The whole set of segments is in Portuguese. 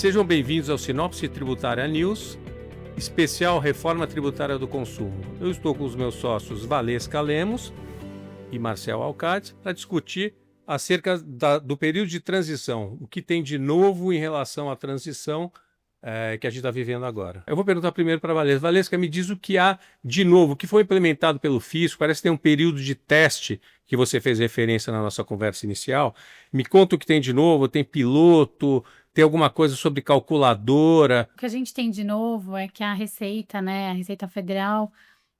Sejam bem-vindos ao Sinopse Tributária News, especial Reforma Tributária do Consumo. Eu estou com os meus sócios Valesca Lemos e Marcel Alcades para discutir acerca do período de transição, o que tem de novo em relação à transição que a gente está vivendo agora. Eu vou perguntar primeiro para a Valesca. Valesca, me diz o que há de novo, o que foi implementado pelo fisco, parece que tem um período de teste que você fez referência na nossa conversa inicial. Me conta o que tem de novo, tem piloto, tem alguma coisa sobre calculadora? O que a gente tem de novo é que a Receita, né, a Receita Federal,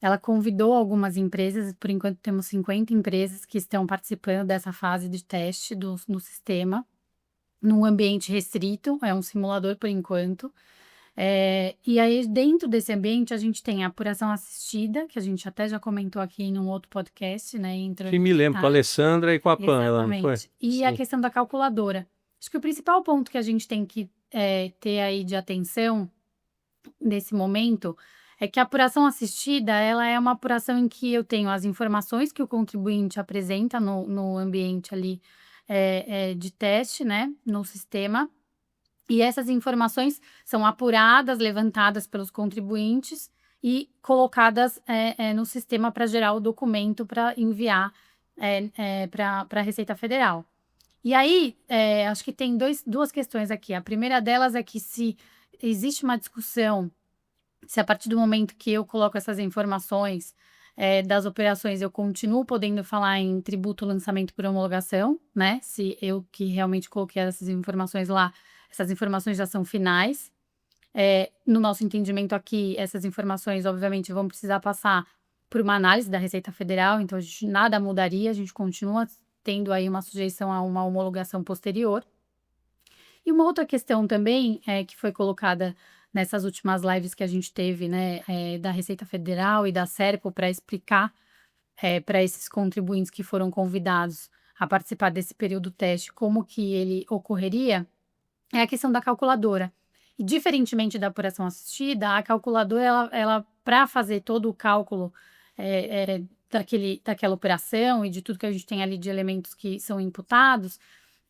ela convidou algumas empresas, por enquanto temos 50 empresas que estão participando dessa fase de teste no sistema, num ambiente restrito, é um simulador por enquanto. E aí, dentro desse ambiente, a gente tem a apuração assistida, que a gente até já comentou aqui em um outro podcast, né? Sim, me lembro, com a Alessandra e com a Pan, ela não foi? Exatamente. E a questão da calculadora. Acho que o principal ponto que a gente tem que ter aí de atenção nesse momento é que a apuração assistida, ela é uma apuração em que eu tenho as informações que o contribuinte apresenta no ambiente ali de teste, né, no sistema, e essas informações são apuradas, levantadas pelos contribuintes e colocadas no sistema para gerar o documento para enviar para a Receita Federal. E aí, acho que tem duas questões aqui. A primeira delas é que se existe uma discussão, se a partir do momento que eu coloco essas informações das operações, eu continuo podendo falar em tributo, lançamento por homologação, né? Se eu que realmente coloquei essas informações lá, essas informações já são finais. No nosso entendimento aqui, essas informações, obviamente, vão precisar passar por uma análise da Receita Federal, então nada mudaria, a gente continua tendo aí uma sujeição a uma homologação posterior. E uma outra questão também que foi colocada nessas últimas lives que a gente teve, né, da Receita Federal e da Serpo para explicar para esses contribuintes que foram convidados a participar desse período teste como que ele ocorreria, é a questão da calculadora. E diferentemente da apuração assistida, a calculadora, ela para fazer todo o cálculo daquela operação e de tudo que a gente tem ali de elementos que são imputados,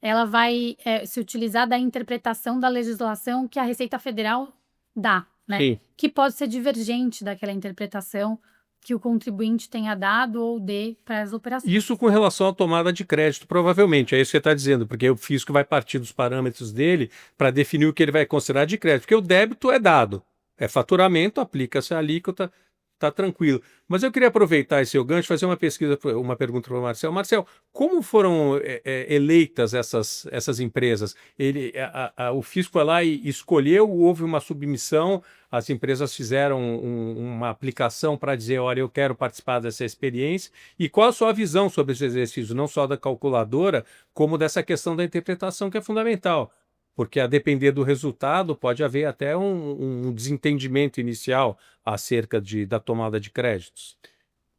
ela vai se utilizar da interpretação da legislação que a Receita Federal dá, né? Sim. Que pode ser divergente daquela interpretação que o contribuinte tenha dado ou dê para as operações. Isso com relação à tomada de crédito, provavelmente, é isso que você está dizendo, porque o fisco vai partir dos parâmetros dele para definir o que ele vai considerar de crédito, porque o débito é dado, é faturamento, aplica-se a alíquota, está tranquilo. Mas eu queria aproveitar esse seu gancho e fazer uma pergunta para o Marcel. Marcel, como foram eleitas essas empresas? O fisco foi lá e escolheu, houve uma submissão, as empresas fizeram uma aplicação para dizer, olha, eu quero participar dessa experiência. E qual a sua visão sobre esse exercício, não só da calculadora, como dessa questão da interpretação que é fundamental? Porque a depender do resultado pode haver até um desentendimento inicial acerca da tomada de créditos.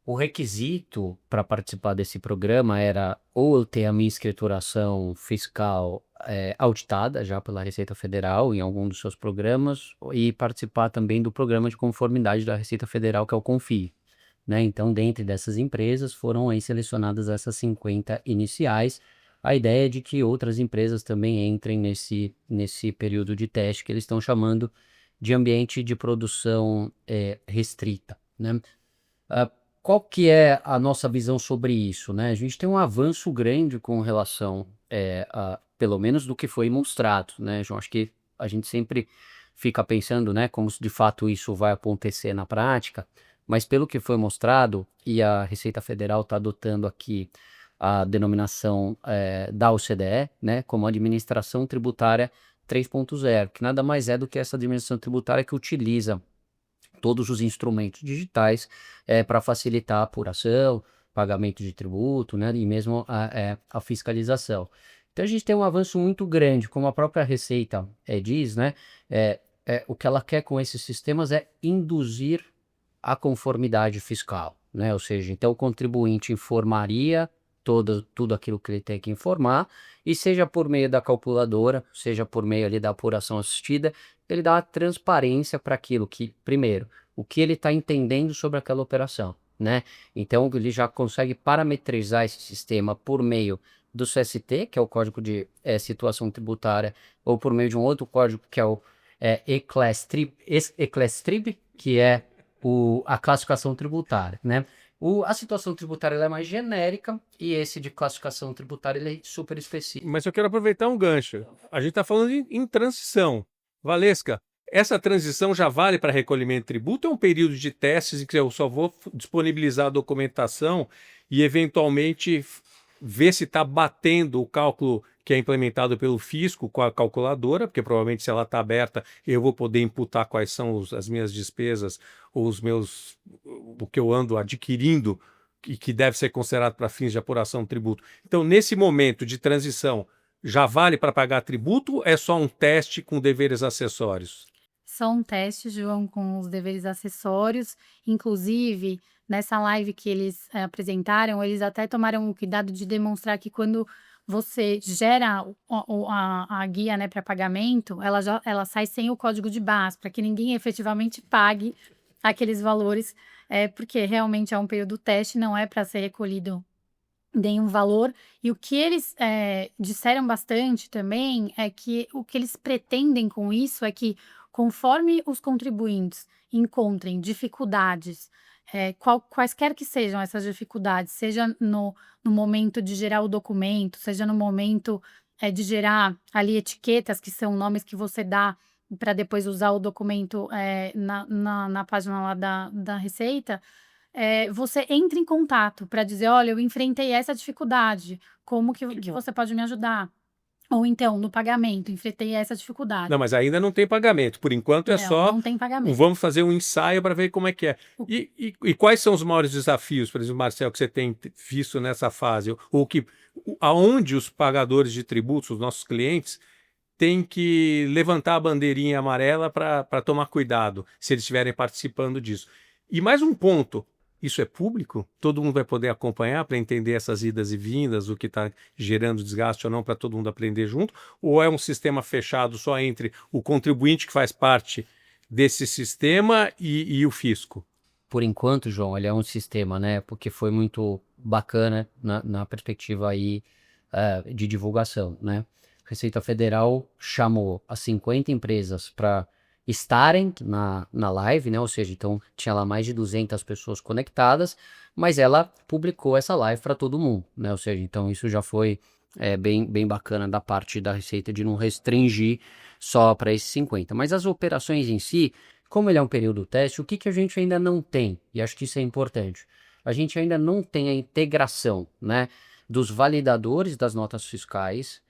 O requisito para participar desse programa era ou eu ter a minha escrituração fiscal auditada já pela Receita Federal em algum dos seus programas e participar também do programa de conformidade da Receita Federal, que é o CONFIE, né? Então, dentre dessas empresas, foram aí selecionadas essas 50 iniciais. A ideia é de que outras empresas também entrem nesse período de teste que eles estão chamando de ambiente de produção restrita, né? Qual que é a nossa visão sobre isso, né? A gente tem um avanço grande com relação, pelo menos do que foi mostrado, né, João? Acho que a gente sempre fica pensando, né, como de fato isso vai acontecer na prática, mas pelo que foi mostrado, e a Receita Federal está adotando aqui a denominação da OCDE, né, como Administração Tributária 3.0, que nada mais é do que essa administração tributária que utiliza todos os instrumentos digitais para facilitar a apuração, pagamento de tributo, né, e mesmo a fiscalização. Então a gente tem um avanço muito grande, como a própria Receita diz, né, o que ela quer com esses sistemas é induzir a conformidade fiscal, né, ou seja, então o contribuinte informaria tudo aquilo que ele tem que informar, e seja por meio da calculadora, seja por meio ali da apuração assistida, ele dá a transparência para aquilo que, primeiro, o que ele está entendendo sobre aquela operação, né? Então ele já consegue parametrizar esse sistema por meio do CST, que é o Código de Situação Tributária, ou por meio de um outro código, que é o ECLESTRIB, que é a classificação tributária, né? A situação tributária ela é mais genérica e esse de classificação tributária ele é super específico. Mas eu quero aproveitar um gancho. A gente está falando em transição. Valesca, essa transição já vale para recolhimento de tributo ou é um período de testes em que eu só vou disponibilizar a documentação e, eventualmente, ver se está batendo o cálculo que é implementado pelo fisco com a calculadora, porque provavelmente se ela está aberta, eu vou poder imputar quais são as minhas despesas, ou o que eu ando adquirindo e que deve ser considerado para fins de apuração do tributo. Então, nesse momento de transição, já vale para pagar tributo ou é só um teste com deveres acessórios? Só um teste, João, com os deveres acessórios. Inclusive, nessa live que eles apresentaram, eles até tomaram o cuidado de demonstrar que quando você gera a guia, né, para pagamento, ela sai sem o código de barras, para que ninguém efetivamente pague aqueles valores, porque realmente é um período teste, não é para ser recolhido nenhum valor. E o que eles disseram bastante também é que o que eles pretendem com isso é que, conforme os contribuintes encontrem dificuldades, quaisquer que sejam essas dificuldades, seja no momento de gerar o documento, seja no momento de gerar ali etiquetas, que são nomes que você dá para depois usar o documento na página lá da Receita, você entra em contato para dizer: olha, eu enfrentei essa dificuldade, como que você pode me ajudar? Ou então, no pagamento, enfrentei essa dificuldade. Não, mas ainda não tem pagamento. Por enquanto é só Não tem pagamento. vamos fazer um ensaio para ver como é que é. E quais são os maiores desafios, por exemplo, Marcel, que você tem visto nessa fase? Aonde os pagadores de tributos, os nossos clientes, têm que levantar a bandeirinha amarela para tomar cuidado, se eles estiverem participando disso? E mais um ponto. Isso é público? Todo mundo vai poder acompanhar para entender essas idas e vindas, o que está gerando desgaste ou não, para todo mundo aprender junto? Ou é um sistema fechado só entre o contribuinte que faz parte desse sistema e o fisco? Por enquanto, João, ele é um sistema, né? Porque foi muito bacana na perspectiva aí de divulgação, né? A Receita Federal chamou as 50 empresas para estarem na live, né? Ou seja, então tinha lá mais de 200 pessoas conectadas, mas ela publicou essa live para todo mundo, né? Ou seja, então isso já foi bem bacana da parte da Receita de não restringir só para esses 50. Mas as operações em si, como ele é um período teste, o que a gente ainda não tem, e acho que isso é importante, a gente ainda não tem a integração, né, dos validadores das notas fiscais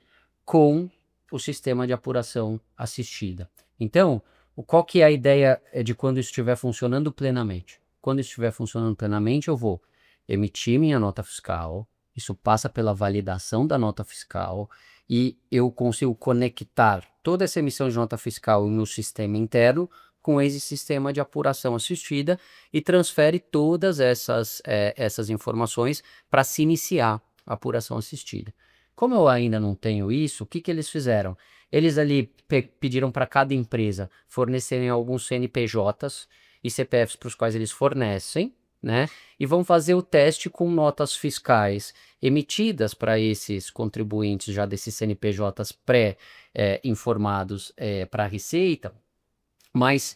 com o sistema de apuração assistida. Então, qual que é a ideia de quando isso estiver funcionando plenamente? Quando isso estiver funcionando plenamente, eu vou emitir minha nota fiscal, isso passa pela validação da nota fiscal e eu consigo conectar toda essa emissão de nota fiscal no sistema interno com esse sistema de apuração assistida e transfere todas essas informações para se iniciar a apuração assistida. Como eu ainda não tenho isso, o que eles fizeram? Eles ali pediram para cada empresa fornecerem alguns CNPJs e CPFs para os quais eles fornecem, né? E vão fazer o teste com notas fiscais emitidas para esses contribuintes já desses CNPJs pré-informados para a Receita, mas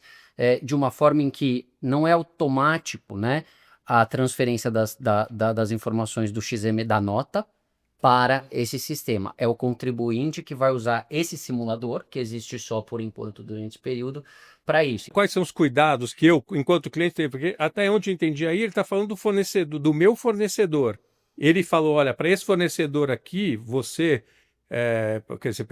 de uma forma em que não é automático, né, a transferência das informações do XM da nota para esse sistema. É o contribuinte que vai usar esse simulador, que existe só por enquanto durante esse período, para isso. Quais são os cuidados que eu, enquanto cliente, tenho? Porque até onde eu entendi aí, ele está falando do fornecedor, do meu fornecedor. Ele falou, olha, para esse fornecedor aqui, você, quer dizer,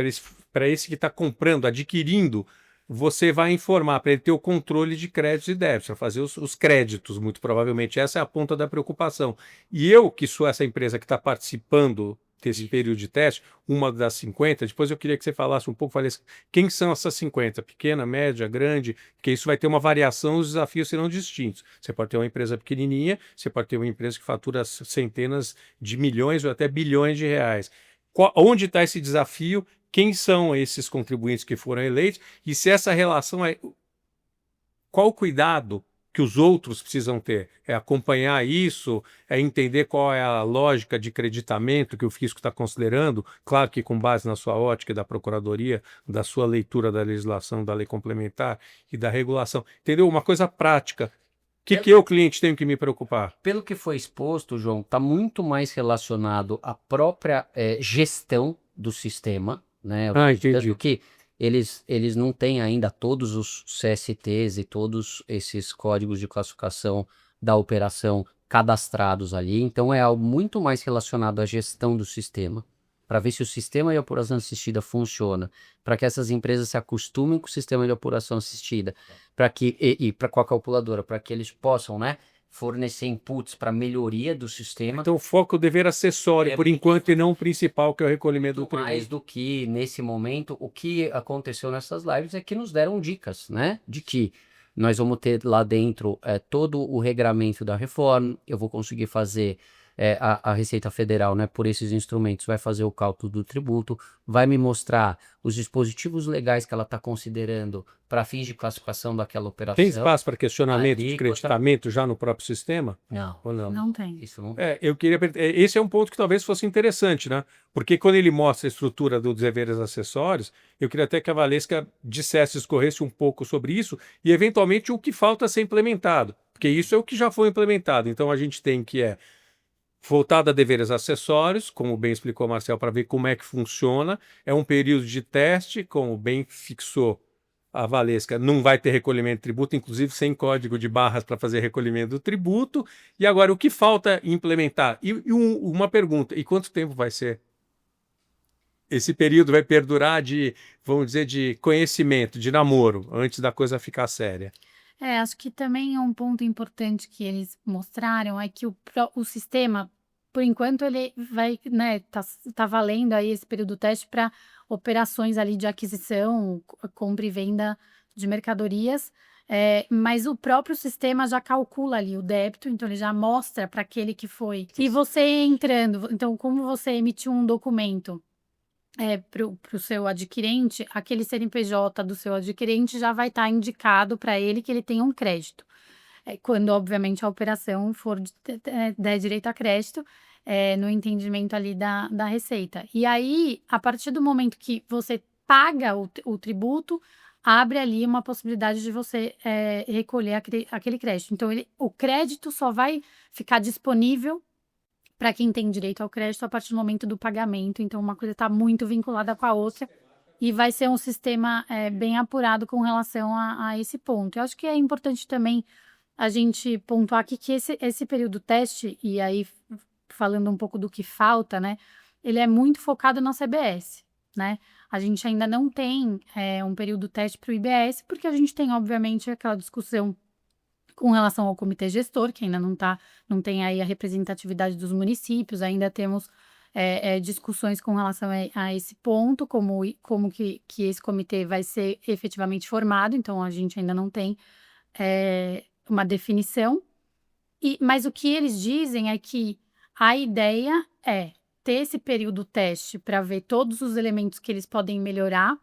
para esse que está comprando, adquirindo, você vai informar para ele ter o controle de créditos e débitos, para fazer os créditos, muito provavelmente. Essa é a ponta da preocupação. E eu, que sou essa empresa que está participando desse período de teste, uma das 50, depois eu queria que você falasse um pouco, falasse quem são essas 50, pequena, média, grande, porque isso vai ter uma variação, os desafios serão distintos. Você pode ter uma empresa pequenininha, você pode ter uma empresa que fatura centenas de milhões ou até bilhões de reais. Onde está esse desafio? Quem são esses contribuintes que foram eleitos? E se essa relação é... Qual o cuidado que os outros precisam ter. É acompanhar isso, é entender qual é a lógica de creditamento que o fisco está considerando, claro que com base na sua ótica da Procuradoria, da sua leitura da legislação, da lei complementar e da regulação. Entendeu? Uma coisa prática. O que eu, cliente, tenho que me preocupar? Pelo que foi exposto, João, está muito mais relacionado à própria gestão do sistema, né? Entendi. Do que eles não têm ainda todos os CSTs e todos esses códigos de classificação da operação cadastrados ali, então é algo muito mais relacionado à gestão do sistema, para ver se o sistema de apuração assistida funciona, para que essas empresas se acostumem com o sistema de apuração assistida, para que e para com a calculadora, para que eles possam, né, fornecer inputs para melhoria do sistema. Então, o foco é o dever acessório, por enquanto, e não o principal, que é o recolhimento do Muito mais tributo. do que, nesse momento, o que aconteceu nessas lives é que nos deram dicas, né? De que nós vamos ter lá dentro todo o regramento da reforma, eu vou conseguir fazer a Receita Federal, né, por esses instrumentos, vai fazer o cálculo do tributo, vai me mostrar os dispositivos legais que ela está considerando para fins de classificação daquela operação. Tem espaço para questionamento de alíquota. creditamento já no próprio sistema? Não, Ou não? Não tem. isso não. Eu queria. Esse é um ponto que talvez fosse interessante, né? Porque quando ele mostra a estrutura dos deveres acessórios, eu queria até que a Valesca dissesse, escorresse um pouco sobre isso e, eventualmente, o que falta ser implementado. Porque isso é o que já foi implementado. Então, a gente tem que voltado a deveres acessórios, como bem explicou o Marcel, para ver como é que funciona. É um período de teste, como bem fixou a Valesca, não vai ter recolhimento de tributo, inclusive sem código de barras para fazer recolhimento do tributo. E agora, o que falta implementar? Uma pergunta, e quanto tempo vai ser? Esse período vai perdurar vamos dizer, de conhecimento, de namoro, antes da coisa ficar séria. Acho que também é um ponto importante que eles mostraram é que o sistema, por enquanto, ele vai, né, tá valendo aí esse período teste para operações ali de aquisição, compra e venda de mercadorias, mas o próprio sistema já calcula ali o débito, então ele já mostra para aquele que foi. E você entrando, então, como você emitiu um documento para o seu adquirente, aquele CNPJ do seu adquirente já vai estar indicado para ele que ele tem um crédito. Quando, obviamente, a operação der direito a crédito, no entendimento ali da Receita. E aí, a partir do momento que você paga o tributo, abre ali uma possibilidade de você recolher aquele crédito. Então, o crédito só vai ficar disponível para quem tem direito ao crédito a partir do momento do pagamento. Então, uma coisa está muito vinculada com a outra e vai ser um sistema bem apurado com relação a esse ponto. Eu acho que é importante também a gente pontuar aqui que esse período teste, e aí falando um pouco do que falta, né, ele é muito focado na CBS, né? A gente ainda não tem um período teste para o IBS, porque a gente tem, obviamente, aquela discussão com relação ao comitê gestor, que ainda não tem aí a representatividade dos municípios, ainda temos discussões com relação a esse ponto, como que esse comitê vai ser efetivamente formado, então a gente ainda não tem uma definição. Mas o que eles dizem é que a ideia é ter esse período teste para ver todos os elementos que eles podem melhorar,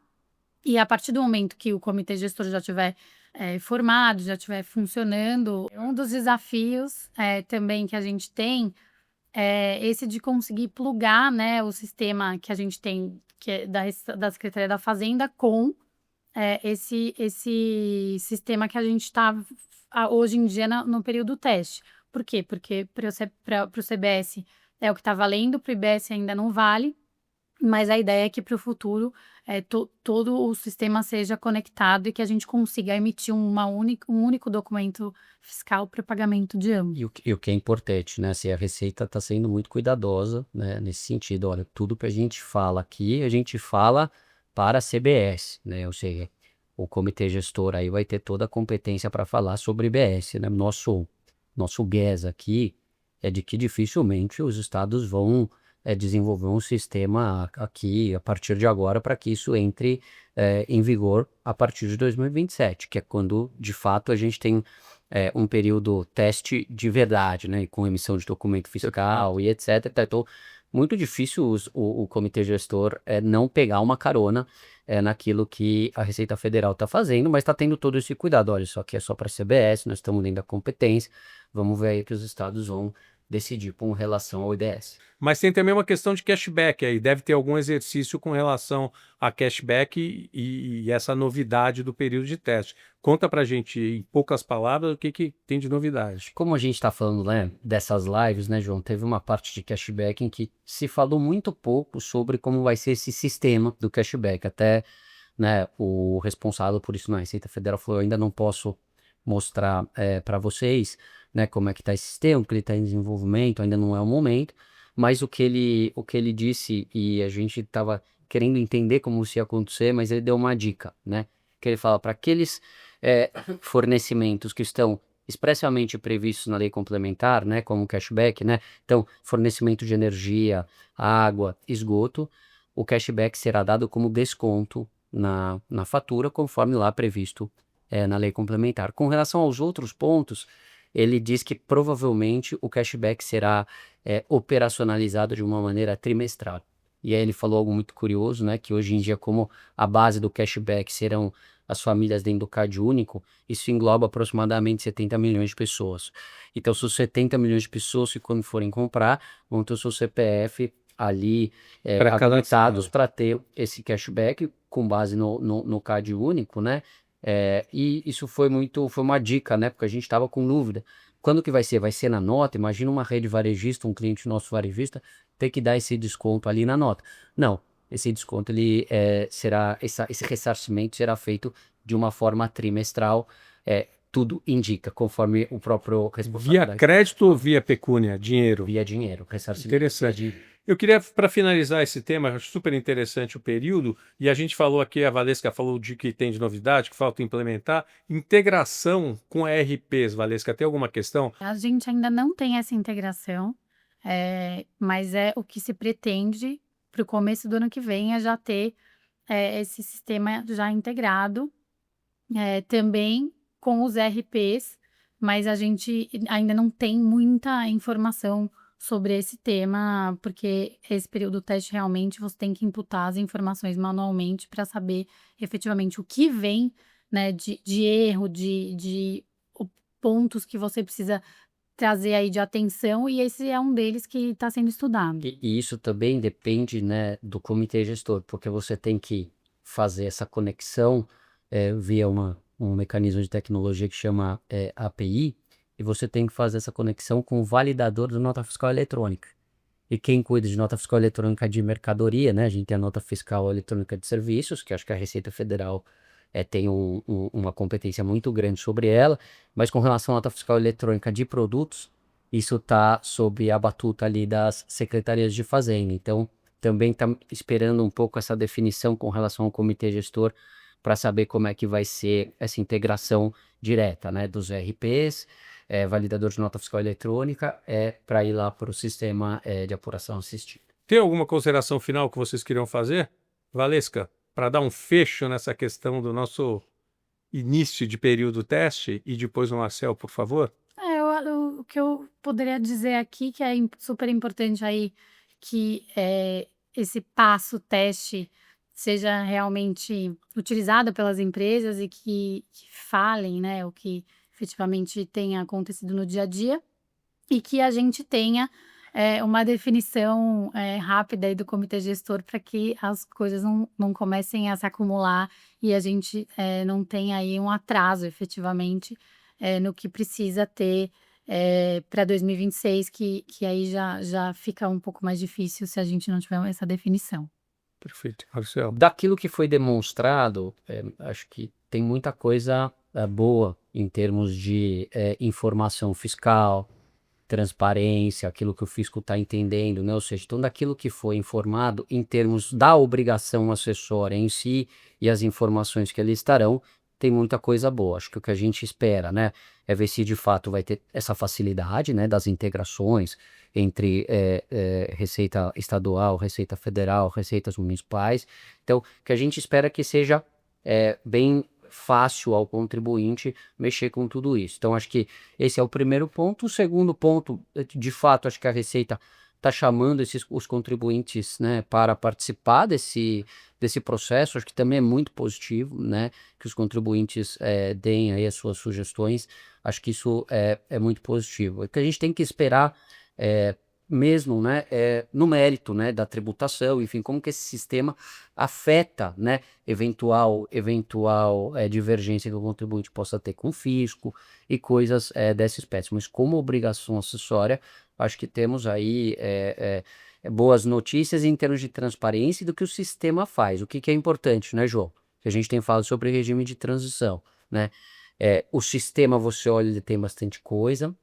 e a partir do momento que o comitê gestor já tiver formado, já estiver funcionando, um dos desafios também que a gente tem é esse de conseguir plugar, né, o sistema que a gente tem, que é da Secretaria da Fazenda, com esse sistema que a gente está hoje em dia no período teste. Por quê? Porque para o CBS é o que está valendo, para o IBS ainda não vale, mas a ideia é que para o futuro todo o sistema seja conectado e que a gente consiga emitir um único documento fiscal para pagamento de ambos. E o que é importante, né? Assim, a Receita está sendo muito cuidadosa, né, nesse sentido. Olha, tudo que a gente fala aqui, a gente fala para a CBS, né? Ou seja, o comitê gestor aí vai ter toda a competência para falar sobre IBS, né? Nosso viés aqui é de que dificilmente os estados vão desenvolver um sistema aqui a partir de agora para que isso entre em vigor a partir de 2027, que é quando de fato a gente tem um período teste de verdade, né, com emissão de documento fiscal e etc. Então, muito difícil o comitê gestor não pegar uma carona naquilo que a Receita Federal está fazendo, mas está tendo todo esse cuidado. Olha, isso aqui é só para a CBS, nós estamos dentro da competência, vamos ver aí o que os estados vão decidir com relação ao IDS. Mas tem também uma questão de cashback aí, deve ter algum exercício com relação a cashback e essa novidade do período de teste. Conta pra gente, em poucas palavras, o que tem de novidade. Como a gente está falando, né, dessas lives, né, João, teve uma parte de cashback em que se falou muito pouco sobre como vai ser esse sistema do cashback. Até, né, o responsável por isso na Receita Federal falou, eu ainda não posso mostrar para vocês, né, como é que está esse sistema, porque ele está em desenvolvimento, ainda não é o momento, mas o que ele disse, e a gente estava querendo entender como isso ia acontecer, mas ele deu uma dica, né, que ele fala para aqueles fornecimentos que estão expressamente previstos na lei complementar, né, como cashback, né, então fornecimento de energia, água, esgoto, o cashback será dado como desconto na fatura, conforme lá previsto na lei complementar. Com relação aos outros pontos, ele diz que provavelmente o cashback será operacionalizado de uma maneira trimestral. E aí ele falou algo muito curioso, né, que hoje em dia, como a base do cashback serão as famílias dentro do Cade Único, isso engloba aproximadamente 70 milhões de pessoas. Então, são 70 milhões de pessoas que, quando forem comprar, vão ter o seu CPF ali habilitados para ter esse cashback com base no Cade Único, né? E isso foi uma dica, né? Porque a gente estava com dúvida. Quando que vai ser? Vai ser na nota? Imagina uma rede varejista, um cliente nosso varejista, ter que dar esse desconto ali na nota. Não, esse desconto ele será, esse ressarcimento será feito de uma forma trimestral, tudo indica, conforme o próprio responsável Via crédito ou via pecúnia? Dinheiro? via dinheiro, ressarcimento. Interessante. Eu queria, para finalizar esse tema, acho super interessante o período, e a gente falou aqui, a Valesca falou de que tem de novidade, que falta implementar, integração com ERPs, Valesca, tem alguma questão? A gente ainda não tem essa integração, mas é o que se pretende para o começo do ano que vem é já ter esse sistema já integrado, também com os ERPs, mas a gente ainda não tem muita informação sobre esse tema, porque esse período do teste realmente você tem que imputar as informações manualmente para saber efetivamente o que vem, né, de erro, de pontos que você precisa trazer aí de atenção, e esse é um deles que está sendo estudado. E isso também depende, né, do comitê gestor, porque você tem que fazer essa conexão via um mecanismo de tecnologia que chama API, e você tem que fazer essa conexão com o validador da nota fiscal eletrônica. E quem cuida de nota fiscal eletrônica de mercadoria, né? A gente tem a nota fiscal eletrônica de serviços, que acho que a Receita Federal tem uma competência muito grande sobre ela, mas com relação à nota fiscal eletrônica de produtos, isso está sob a batuta ali das secretarias de Fazenda. Então, também está esperando um pouco essa definição com relação ao comitê gestor para saber como é que vai ser essa integração direta, né, dos ERPs, validador de nota fiscal eletrônica, para ir lá para o sistema de apuração assistida. Tem alguma consideração final que vocês queriam fazer, Valesca, para dar um fecho nessa questão do nosso início de período teste e depois o Marcel, por favor? O que eu poderia dizer aqui, que é super importante aí, que esse passo teste seja realmente utilizado pelas empresas e que falem, né, o que efetivamente tenha acontecido no dia a dia, e que a gente tenha uma definição rápida aí do comitê gestor para que as coisas não comecem a se acumular e a gente não tenha aí um atraso efetivamente no que precisa ter para 2026, que aí já fica um pouco mais difícil se a gente não tiver essa definição. Perfeito, Marcel. Daquilo que foi demonstrado, acho que tem muita coisa boa em termos de informação fiscal, transparência, aquilo que o fisco está entendendo, né? Ou seja, então daquilo que foi informado em termos da obrigação acessória em si e as informações que ali estarão, tem muita coisa boa. Acho que o que a gente espera, né, é ver se de fato vai ter essa facilidade, né, das integrações entre Receita Estadual, Receita Federal, Receitas Municipais. Então, o que a gente espera é que seja bem fácil ao contribuinte mexer com tudo isso. Então, acho que esse é o primeiro ponto. O segundo ponto, de fato, acho que a Receita está chamando os contribuintes, né, para participar desse processo. Acho que também é muito positivo, né, que os contribuintes deem aí as suas sugestões. Acho que isso é muito positivo. O que a gente tem que esperar mesmo, né, no mérito, né, da tributação, enfim, como que esse sistema afeta, né, eventual divergência que o contribuinte possa ter com o fisco e coisas dessa espécie. Mas como obrigação acessória, acho que temos aí boas notícias em termos de transparência e do que o sistema faz. O que é importante, né, João? Que a gente tem falado sobre regime de transição, né? O sistema, você olha, ele tem bastante coisa.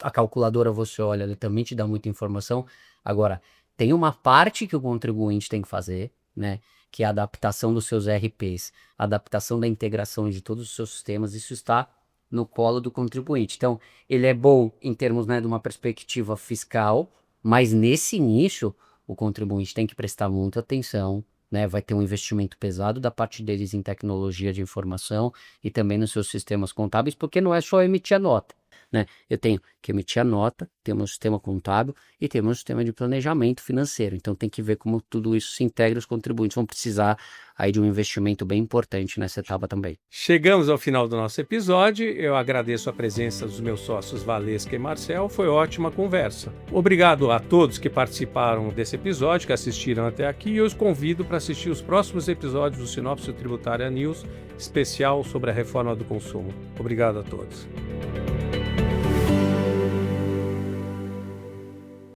A calculadora, você olha, ela também te dá muita informação. Agora, tem uma parte que o contribuinte tem que fazer, né? Que é a adaptação dos seus RPs, a adaptação da integração de todos os seus sistemas. Isso está no colo do contribuinte. Então, ele é bom em termos, né, de uma perspectiva fiscal, mas nesse início, o contribuinte tem que prestar muita atenção, né? Vai ter um investimento pesado da parte deles em tecnologia de informação e também nos seus sistemas contábeis, porque não é só emitir a nota, né? Eu tenho que emitir a nota, ter meu sistema contábil e ter meu sistema de planejamento financeiro. Então tem que ver como tudo isso se integra. Os contribuintes vão precisar aí de um investimento bem importante nessa etapa também. Chegamos ao final do nosso episódio. Eu agradeço a presença dos meus sócios Valesca e Marcel. Foi ótima conversa. Obrigado a todos que participaram desse episódio, que assistiram até aqui, e eu os convido para assistir os próximos episódios do Sinopse Tributária News, especial sobre a reforma do consumo. Obrigado a todos.